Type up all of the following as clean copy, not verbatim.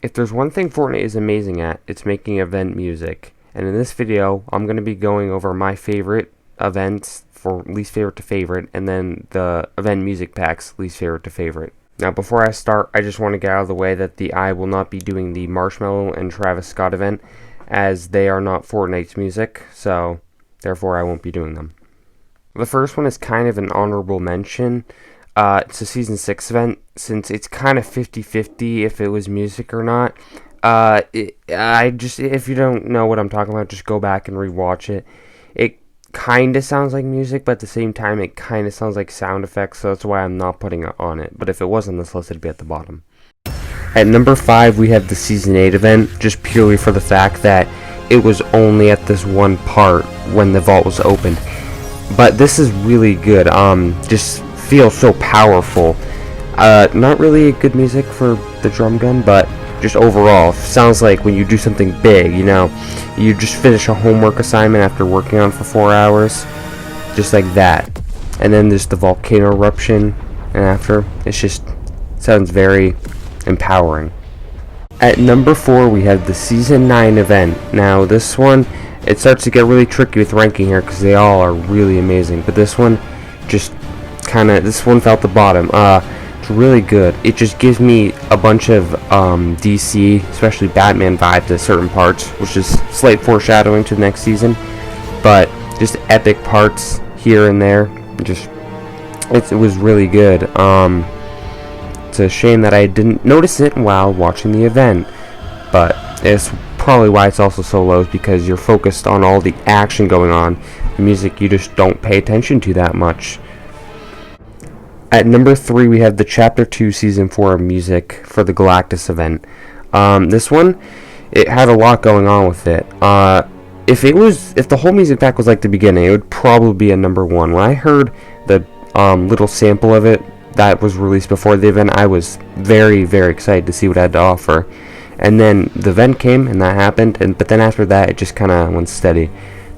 If there's one thing Fortnite is amazing at, it's making event music. And in this video, I'm going to be going over my favorite events for least favorite to favorite, and then the event music packs least favorite to favorite. Now, before I start, I just want to get out of the way that I will not be doing the Marshmello and Travis Scott event, as they are not Fortnite's music, so therefore I won't be doing them. The first one is kind of an honorable mention. It's a Season 6 event, since it's kind of 50-50 if it was music or not. If you don't know what I'm talking about, just go back and rewatch it. It kind of sounds like music, but at the same time, it kind of sounds like sound effects, so that's why I'm not putting it on it. But if it was on this list, it'd be at the bottom. At number 5, we have the Season 8 event, just purely for the fact that it was only at this one part when the vault was opened. But this is really good. Just feels so powerful. Not really good music for the drum gun, but just overall, sounds like when you do something big, you know, you just finish a homework assignment after working on it for 4 hours, just like that. And then there's the volcano eruption, and after, it's just sounds very empowering. At number 4, we have the Season 9 event. Now, this one, it starts to get really tricky with ranking here because they all are really amazing. But this one, this one fell at the bottom. It's really good. It just gives me a bunch of DC, especially Batman vibes at certain parts, which is slight foreshadowing to the next season. But just epic parts here and there. It was really good. It's a shame that I didn't notice it while watching the event, but it's probably why it's also so low, is because you're focused on all the action going on. The music you just don't pay attention to that much. At number 3, we have the Chapter 2 Season 4 music for the Galactus event. This one, it had a lot going on with it. If the whole music pack was like the beginning, it would probably be a number 1. When I heard the little sample of it that was released before the event, I was very, very excited to see what it had to offer. And then the event came, and that happened, but then after that, it just kind of went steady.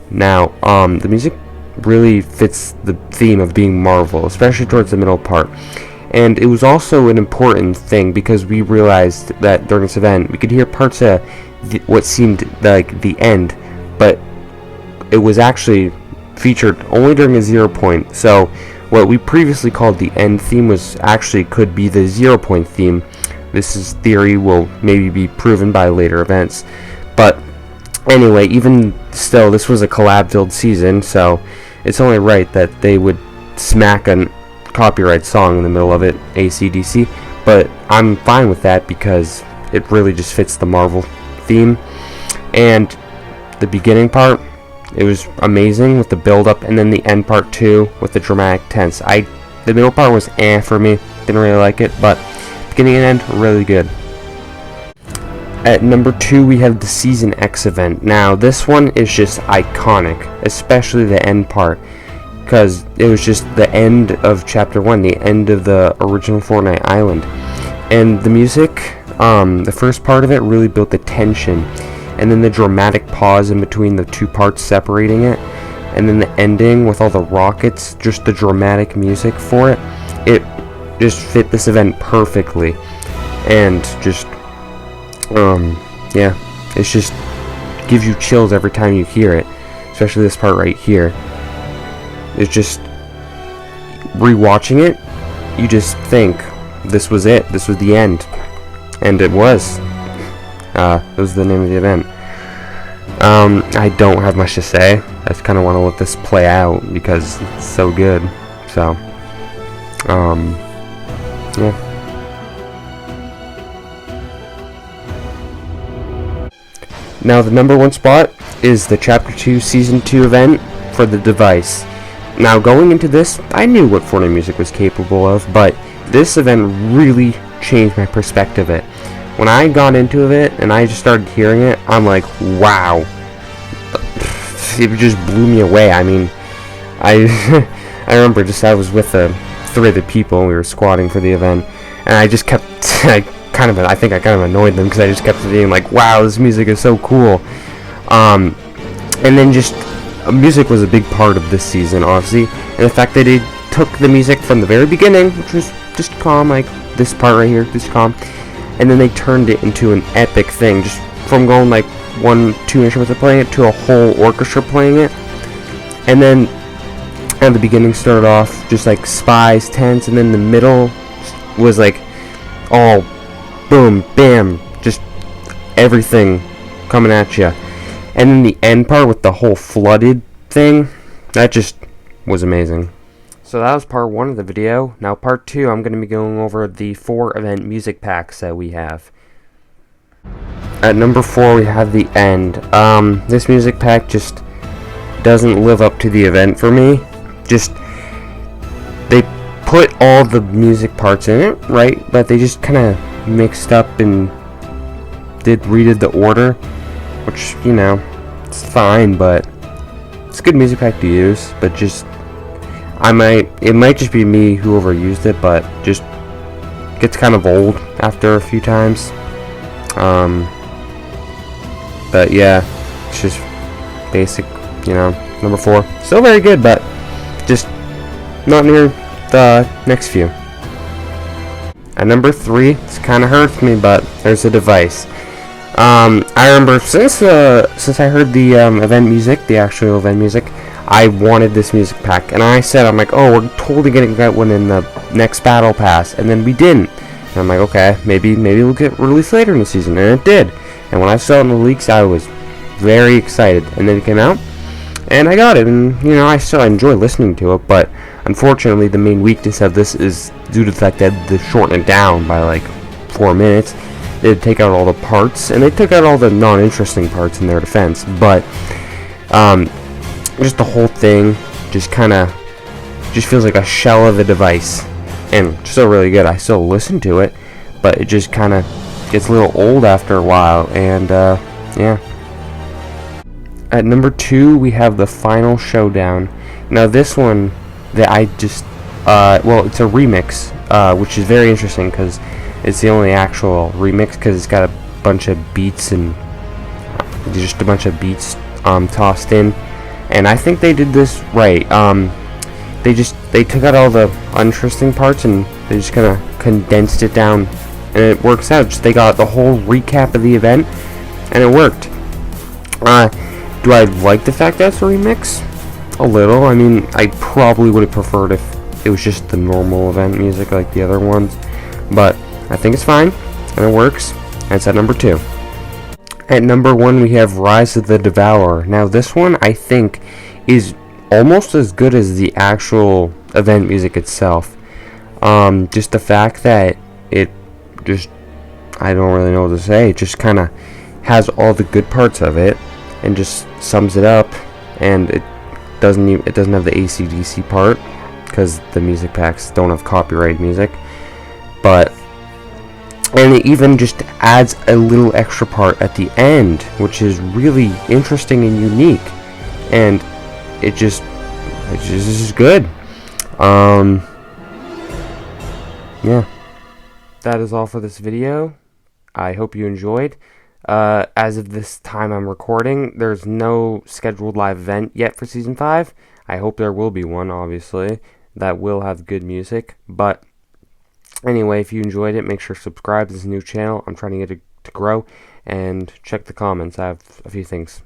Now, the music really fits the theme of being Marvel, especially towards the middle part. And it was also an important thing because we realized that during this event, we could hear parts of what seemed like the end, but it was actually featured only during a 0 point. So what we previously called the end theme could be the 0 point theme. This theory will maybe be proven by later events. But anyway, even still, this was a collab-filled season, so it's only right that they would smack a copyright song in the middle of it, AC/DC. But I'm fine with that because it really just fits the Marvel theme. And the beginning part, it was amazing with the build-up, and then the end part too with the dramatic tense. The middle part was for me, didn't really like it, but beginning and end, really good. At number 2, we have the Season X event. Now, this one is just iconic, especially the end part, because it was just the end of Chapter 1, the end of the original Fortnite Island. And the music, the first part of it really built the tension, and then the dramatic pause in between the two parts separating it, and then the ending with all the rockets, just the dramatic music for it. It just fit this event perfectly, and just it just gives you chills every time you hear it, especially this part right here. It's just rewatching it, you just think this was it, this was the end, and it was. It was the name of the event. I don't have much to say. I just kind of want to let this play out because it's so good. So, yeah. Now, the number 1 spot is the Chapter 2 Season 2 event for the device. Now, going into this, I knew what Fortnite music was capable of, but this event really changed my perspective of it. When I got into it and I just started hearing it, I'm like, wow. It just blew me away. I mean, I remember I was with 3 other people, and we were squatting for the event, and I just kept, I think I kind of annoyed them because I just kept being like, wow, this music is so cool. And then just, music was a big part of this season, obviously, and the fact that it took the music from the very beginning, which was just calm, like this part right here, just calm, and then they turned it into an epic thing, just from going like 1-2 instruments playing it to a whole orchestra playing it. And then at the beginning started off just like spies, tents, and then the middle was like all boom, bam, just everything coming at you. And then the end part with the whole flooded thing, that just was amazing. So that was part 1 of the video. Now part 2, I'm going to be going over the 4 event music packs that we have. At number 4, we have the end. This music pack just doesn't live up to the event for me. Just, they put all the music parts in it, right? But they just kind of mixed up and redid the order, which, you know, it's fine, but it's a good music pack to use. But just, it might just be me who overused it, but just gets kind of old after a few times. But yeah, it's just basic, you know. Number 4, still very good, but just not near the next few. At number 3, it's kind of hurts me, but there's a device. I remember since I heard the event music, the actual event music, I wanted this music pack, and I said, I'm like, oh, we're totally gonna get one in the next battle pass, and then we didn't. And I'm like, okay, maybe it'll get released later in the season, and it did. And when I saw it in the leaks, I was very excited, and then it came out, and I got it, and you know, I still enjoy listening to it, but unfortunately, the main weakness of this is due to the fact that they shortened it down by like 4 minutes. They take out all the parts, and they took out all the non-interesting parts in their defense, but just the whole thing just feels like a shell of a device, and still really good. I still listen to it, but it just kind of gets a little old after a while, and yeah. At number 2, we have the Final Showdown. Now this one that I just well, it's a remix, which is very interesting because it's the only actual remix, because it's got a bunch of beats and just a bunch of beats tossed in, and I think they did this right. They took out all the uninteresting parts and they just kind of condensed it down, and it works out. Just they got the whole recap of the event, and it worked. Do I like the fact that it's a remix? A little. I mean, I probably would have preferred if it was just the normal event music like the other ones, but I think it's fine, and it works, and it's at number 2. At number 1, we have Rise of the Devourer. Now, this one, I think, is almost as good as the actual event music itself. Just the fact that it just, I don't really know what to say, it just kind of has all the good parts of it, and just sums it up, and it doesn't have the AC/DC part, because the music packs don't have copyrighted music, and it even just adds a little extra part at the end, which is really interesting and unique, and it's just good. Yeah, that is all for this video. I hope you enjoyed. As of this time I'm recording, there's no scheduled live event yet for Season 5. I hope there will be one, obviously, that will have good music. But anyway, if you enjoyed it, make sure to subscribe. This is a new channel. I'm trying to get it to grow. And check the comments. I have a few things.